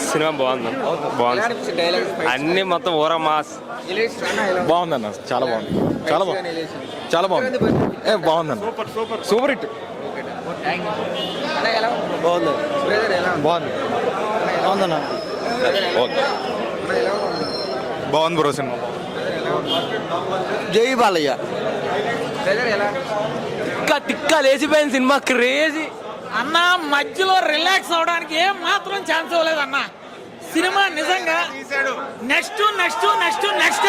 Cinema బాగుంది. అన్ని మొత్తం ఊర మాస్. బాగుందన్న, చాలా బాగుంది, చాలా బాగుంది, చాలా బాగుంది. బాగుందన్న, సూపర్ హిట్. బాగుంది, బాగుంది, బాగుందన్న, బాగుంది బ్రో సినిమా. జై బాలయ్య. తిక్క లేచిపోయిన సినిమా, క్రేజీ అన్న. మధ్యలో రిలాక్స్ అవడానికి ఏం మాత్రం ఛాన్స్ ఇవ్వలేదు అన్న. సినిమా నిజంగా next next next next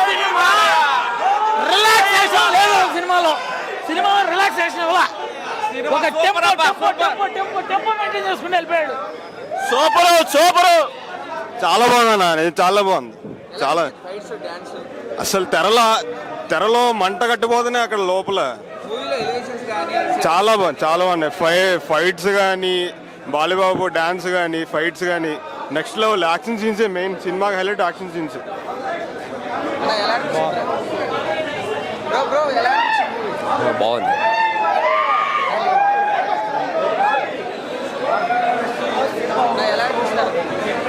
cinema relaxation లేదు సినిమాలో. సినిమా రిలాక్సేషన్ ఇవ్వాల. ఒక టెంపో మెయింటైన్ చేసుకుని వెళ్ళిపోయాడు. సూపర్ సూపర్, చాలా బాగుందన్న, చాలా బాగుంది. చాలా అసలు తెరలో మంట కట్టిపోతుంది అక్కడ లోపల. చాలా బాగుంది, చాలా బాగున్నాయి. ఫైట్స్ కానీ, బాలీబాబు డాన్స్ కానీ, ఫైట్స్ కానీ నెక్స్ట్ లెవెల్. యాక్షన్ సీన్సే మెయిన్ సినిమాకి హైలైట్, యాక్షన్ సీన్స్. బాగుంది.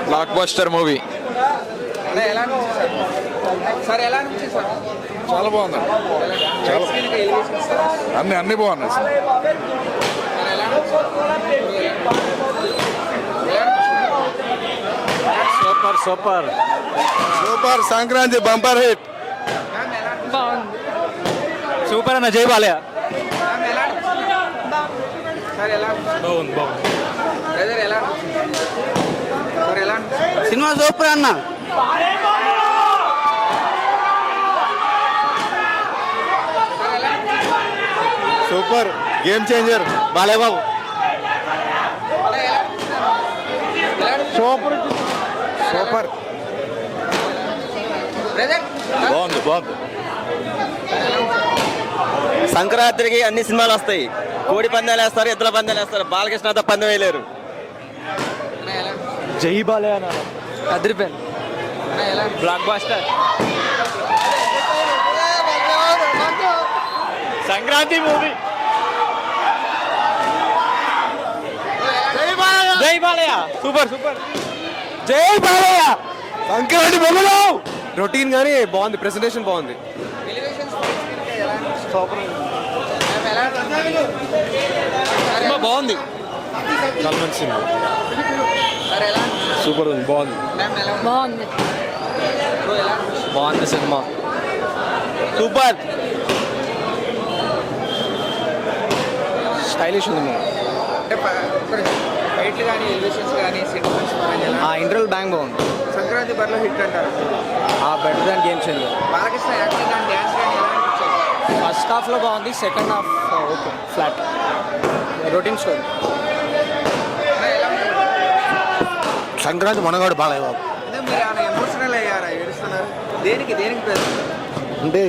Block buster movie. చాలా బాగుంది, చాలా అన్ని బాగున్నాయి. Super super super, Sankranti bumper hit. బాగుంది, సూపర్ అన్న. జై బాలయ్య. సినిమా సూపర్ అన్న. Super, game changer Balayya Babu. Super super, బాగుంది, బాగుంది. సంక్రాంతికి అన్ని సినిమాలు వస్తాయి. కోడి పందాలు వేస్తారు, ఎద్దుల పందాలు వేస్తారు. బాలకృష్ణతో పందెం వేయలేరు. జై బాలయ్య అదిరిపోయింది. Blockbuster. సంక్రాంతి మూవీ. జై బాలయ్య, సూపర్ సూపర్. జై బాలయ్య. సంక్రాంతి బొమ్మలు. రొటీన్ కానీ బాగుంది, ప్రెజెంటేషన్ బాగుంది. సినిమా బాగుంది, చాలా మంచి సినిమా. సూపర్ ఉంది, బాగుంది, బాగుంది, బాగుంది సినిమా. సూపర్ స్టైలిష్ ఉంది మూవీ. ఫైట్లు కానీ, ఎలివేషన్స్ కానీ, సెంటిమెంట్స్ పరంగా ఇంటర్వల్ బ్యాంగ్ బాగుంది. సంక్రాంతి బరిలో హిట్ అంటారు. Better than game changer. Balakrishna acting కానీ, డ్యాన్స్ కానీ ఎలా అనిపించారు? ఫస్ట్ హాఫ్లో బాగుంది, second half okay flat. Routine story. Sankranti మనగాడు బాలయ్య బాబు. అంటే మీరు ఆయన ఎమోషనల్ అయ్యారా? ఏడుస్తున్నారు దేనికి? అంటే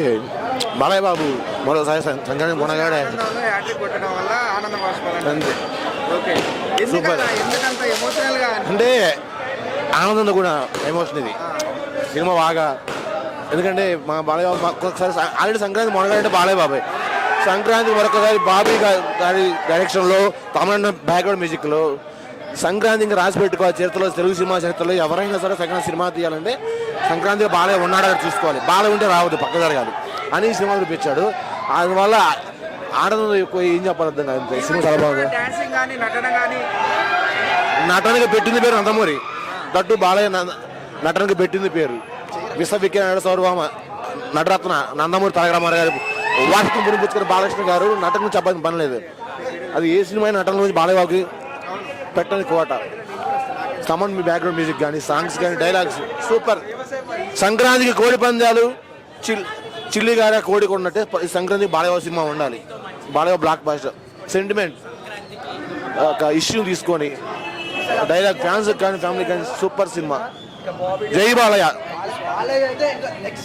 బాలయ్య బాబు మరోసారి సంక్రాంతి మనగాడే. హ్యాట్రిక్ కొట్టడం వల్ల ఆనంద బాష్పాలు. అంతే. Okay, super. ఎందుకంత ఎమోషనల్ గా? అంటే ఆనందంలో కూడా ఎమోషన్ ఇది సినిమా బాగా. ఎందుకంటే మా బాలయ్య బాబు ఒక్కొక్కసారి ఆల్రెడీ సంక్రాంతి మొనగాడు అంటే బాలయ్య బాబాయ్. సంక్రాంతి మరొకసారి బాబీ గారి డైరెక్షన్లో, తమిళ బ్యాక్గ్రౌండ్ మ్యూజిక్లో సంక్రాంతి ఇంకా రాసి పెట్టుకోవాలి. చరిత్రలో, తెలుగు సినిమా చరిత్రలో ఎవరైనా సరే సంక్రాంతి సినిమా తీయాలంటే సంక్రాంతిలో బాలయ్య ఉన్నాడో చూసుకోవాలి. బాలయ్య ఉంటే రావద్దు, పక్కదారి కాదు అని సినిమా చూపించాడు. అందువల్ల ఆనందం ఎక్కువ. ఏం చెప్పాలి అర్థం కాదు. సినిమా చాలా బాగుంది. డాన్సింగ్ కానీ, నటన కానీ. నటనకి పెట్టింది పేరు నందమూరి. దట్టు బాలయ్య నటనకి పెట్టింది పేరు విశ్వవిఖ్యాత సౌరభామ నటరత్న నందమూరి తారక రామారావు గారు. వాటికి మురిపుచ్చుకున్న బాలకృష్ణ గారు నటన గురించి చెప్పాల్సిన పని లేదు. అది ఏ సినిమా నటన గురించి బాలయ్య బాబుకి పెట్టని కోట. కమన్ మీ బ్యాక్గ్రౌండ్ మ్యూజిక్ కానీ, సాంగ్స్ కానీ, డైలాగ్స్ సూపర్. సంక్రాంతికి కోడి పందాలు, చిల్లి గారి కోడి కొన్నట్టే సంక్రాంతికి బాలయ్య సినిమా ఉండాలి. బాలయ్య బ్లాక్ బాస్టర్ సెంటిమెంట్ ఒక ఇష్యూ తీసుకొని డైలాగ్ ఫ్యాన్స్ కానీ, ఫ్యామిలీ కానీ సూపర్ సినిమా. జై బాలయ్య.